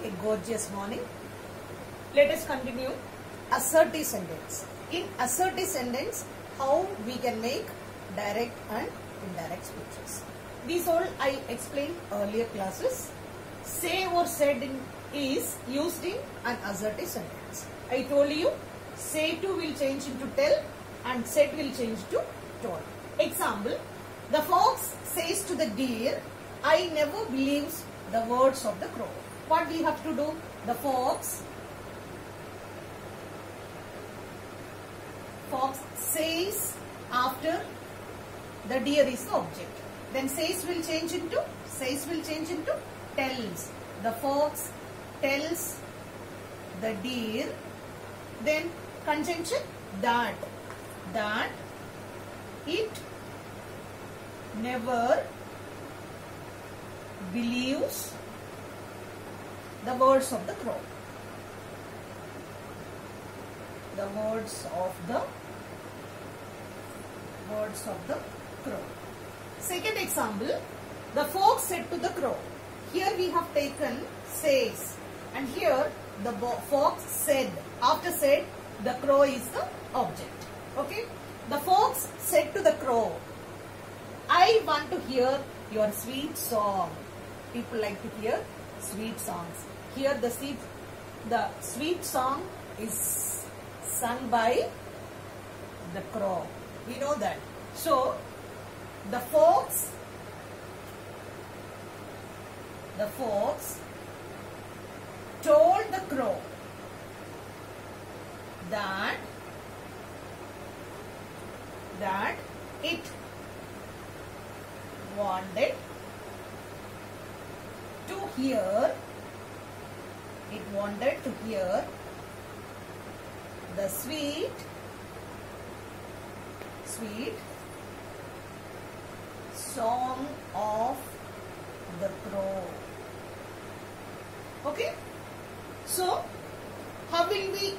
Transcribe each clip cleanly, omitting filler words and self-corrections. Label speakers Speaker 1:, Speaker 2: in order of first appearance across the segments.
Speaker 1: a gorgeous morning. Let us continue assertive sentence. In assertive sentence, how we can make direct and indirect speeches. These all I explained earlier classes. Say or said is used in an assertive sentence. I told you say to will change into tell and said will change to told. Example, the fox says to the deer, I never believes the words of the crow. What we have to do? The fox says after the deer is the object. Then says will change into tells. The fox tells the deer. Then conjunction that it never believes the words of the crow. The words of the crow. Second example, the fox said to the crow. Here we have taken says, and here the fox said. After said, the crow is the object. Okay. The fox said to the crow, I want to hear your sweet song. People like to hear sweet songs. Here the sweet song is sung by the crow. We know that. So, the fox told the crow that it wanted to hear the sweet song of the crow. Okay. So, how will we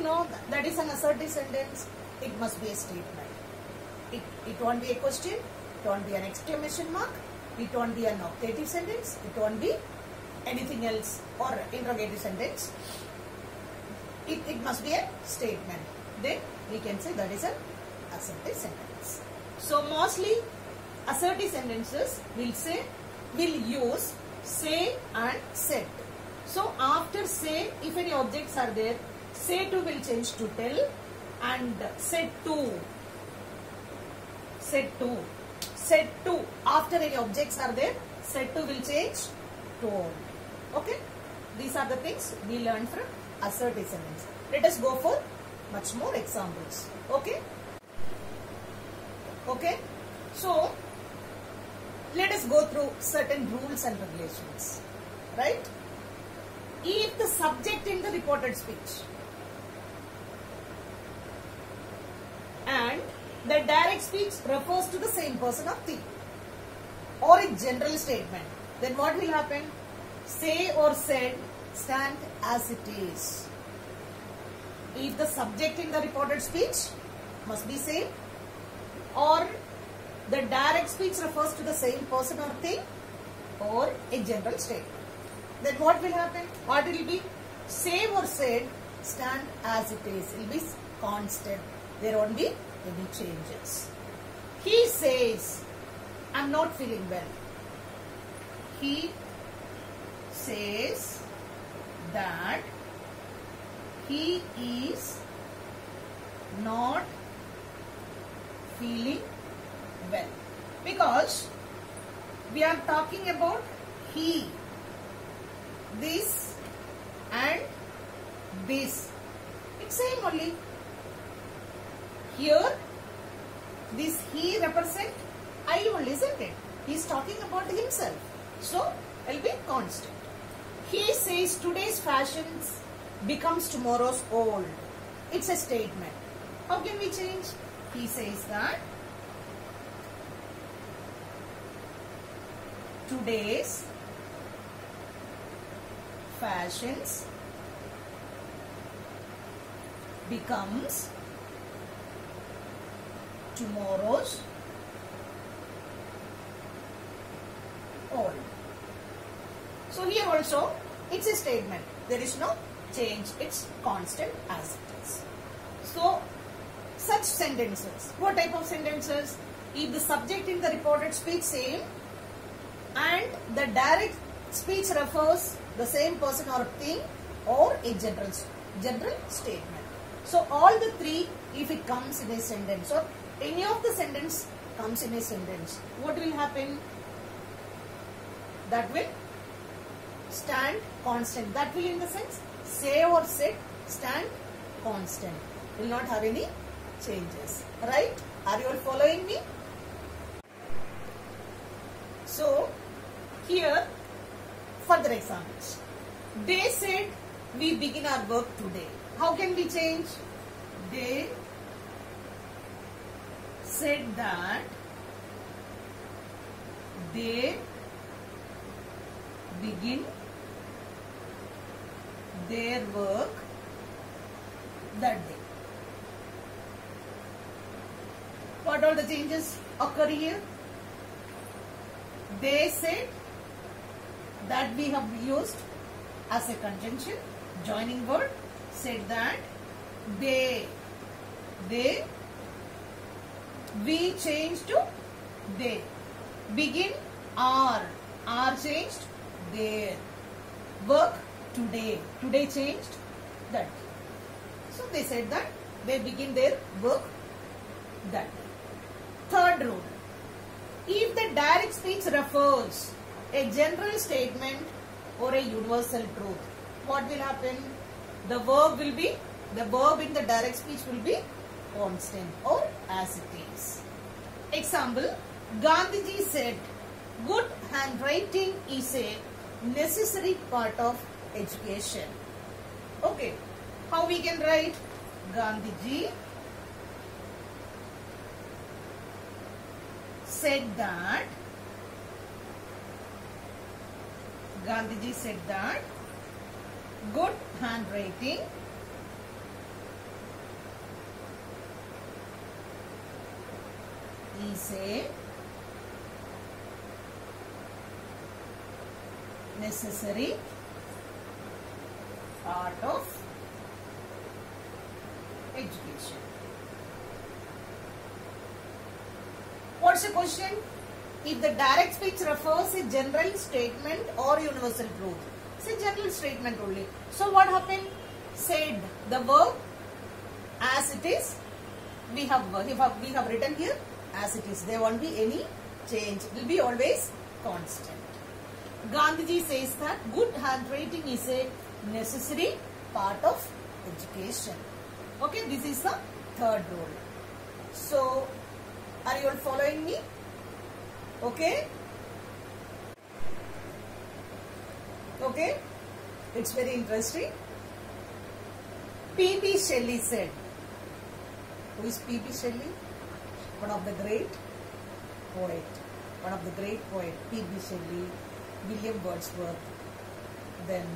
Speaker 1: know that is an assertive sentence? It must be a statement. It won't be a question. It won't be an exclamation mark. It won't be an optative sentence. It won't be anything else or interrogative sentence. It must be a statement. Then we can say that is an assertive sentence. So mostly assertive sentences will use say and said. So after say, if any objects are there, say to will change to tell and said to. After any objects are there, said to will change to. Okay. These are the things we learned from assertive sentence. Let us go for much more examples. Okay. Okay. So, let us go through certain rules and regulations. Right? If the subject in the reported speech and the direct speech refers to the same person or thing or a general statement, then what will happen? Say or said stand as it is. If the subject in the reported speech must be same or the direct speech refers to the same person or thing or a general statement, then what will happen? What will be? Say or said stand as it is. It will be constant. There won't be any changes. He says, I am not feeling well. He says that he is not feeling well. Because we are talking about he, this and this. It's same only. Here, this he represent I only, isn't it? He is talking about himself. So, it will be constant. He says today's fashions becomes tomorrow's old. It's a statement. How can we change? He says that today's fashions becomes tomorrow's old. So here also It's a statement. There is no change. It's constant as it is. So, such sentences. What type of sentences? If the subject in the reported speech same and the direct speech refers the same person or thing or a general statement. So, all the three, if it comes in a sentence or any of the sentence comes in a sentence, what will happen? That will stand constant. That will, in the sense, say or said stand constant. Will not have any changes. Right? Are you all following me? So, here, further examples. They said we begin our work today. How can we change? They said that they begin their work that day. What all the changes occur here? They said that we have used as a conjunction, joining word, said that they, we changed to they. Begin are changed their. Work today changed that. So they said that they begin their work that. Third rule. If the direct speech refers a general statement or a universal truth, what will happen? The verb in the direct speech will be constant or as it is. Example, Gandhiji said, good handwriting is a necessary part of education. Okay, how we can write? Gandhiji said that good handwriting is a necessary part of education. What's the question? If the direct speech refers a general statement or universal truth. It's a general statement only. So what happened? Said, the verb as it is, we have written here as it is. There won't be any change. It will be always constant. Gandhiji says that good handwriting is a necessary part of education. Okay, this is the third rule. So, are you all following me? Okay? Okay? It's very interesting. P.B. Shelley said. Who is P.B. Shelley? One of the great poet. One of the great poet. P.B. Shelley, William Wordsworth, then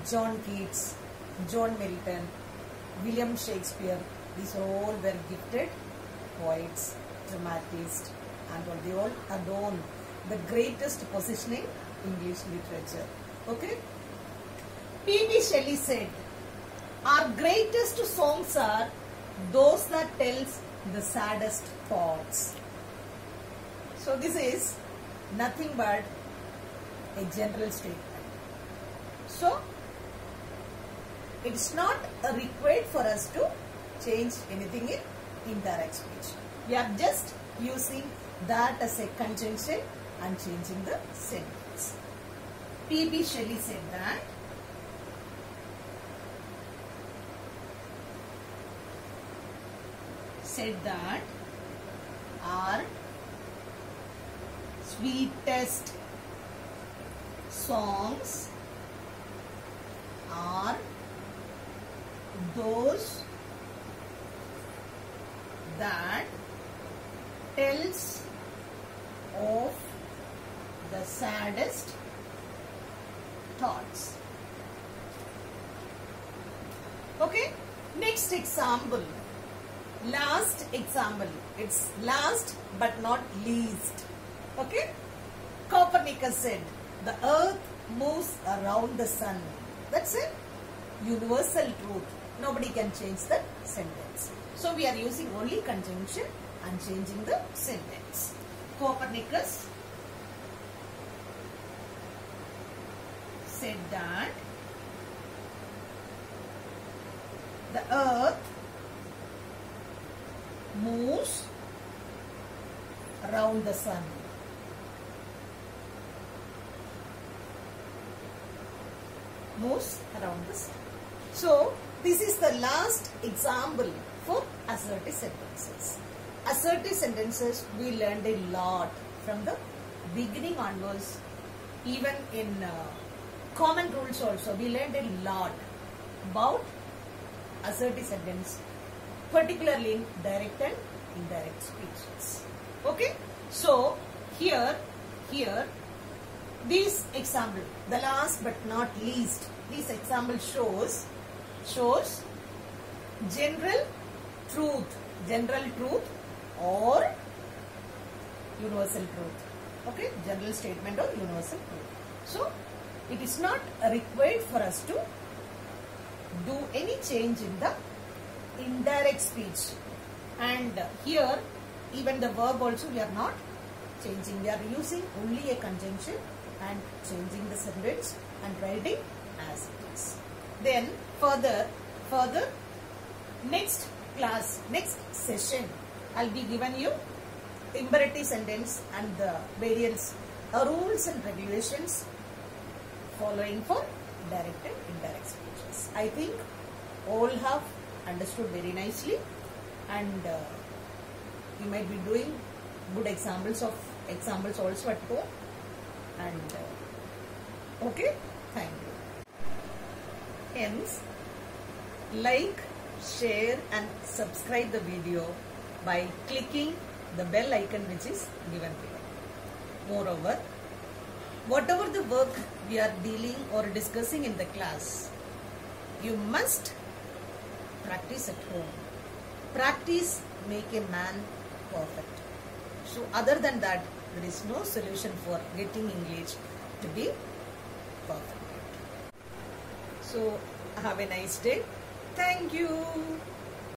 Speaker 1: John Keats, John Milton, William Shakespeare. These all were gifted poets, dramatists, and they all adorn the greatest position in English literature. Okay? P.B. Shelley said, our greatest songs are those that tells the saddest thoughts. So this is nothing but a general statement. So it's not required for us to change anything in indirect speech. We are just using that as a conjunction and changing the sentence. P.B. Shelley said that our sweetest songs are those that tells of the saddest thoughts. Okay, next example. Last example. It's last but not least. Okay. Copernicus said, the earth moves around the sun. That's a universal truth. Nobody can change the sentence. So we are using only conjunction and changing the sentence. Copernicus said that the earth moves around the sun. Moves around the sun. So, this is the last example for assertive sentences. Assertive sentences we learned a lot from the beginning onwards. Even in common rules also we learned a lot about assertive sentence, particularly in direct and indirect speeches. Okay, so here this example, the last but not least, this example shows general truth or universal truth. Okay, general statement or universal truth. So it is not required for us to do any change in the indirect speech, and here even the verb also we are not changing. We are using only a conjunction and changing the sentence and writing as it is. Then further next class, next session, I'll be giving you imperative sentence and the various rules and regulations following for direct and indirect speeches. I think all have understood very nicely, and you might be doing good examples also at home. And okay, thank you. Hence, like, share and subscribe the video by clicking the bell icon which is given below. Moreover, whatever the work we are dealing or discussing in the class, you must practice at home. Practice make a man perfect. So other than that, there is no solution for getting English to be perfect. So have a nice day. Thank you.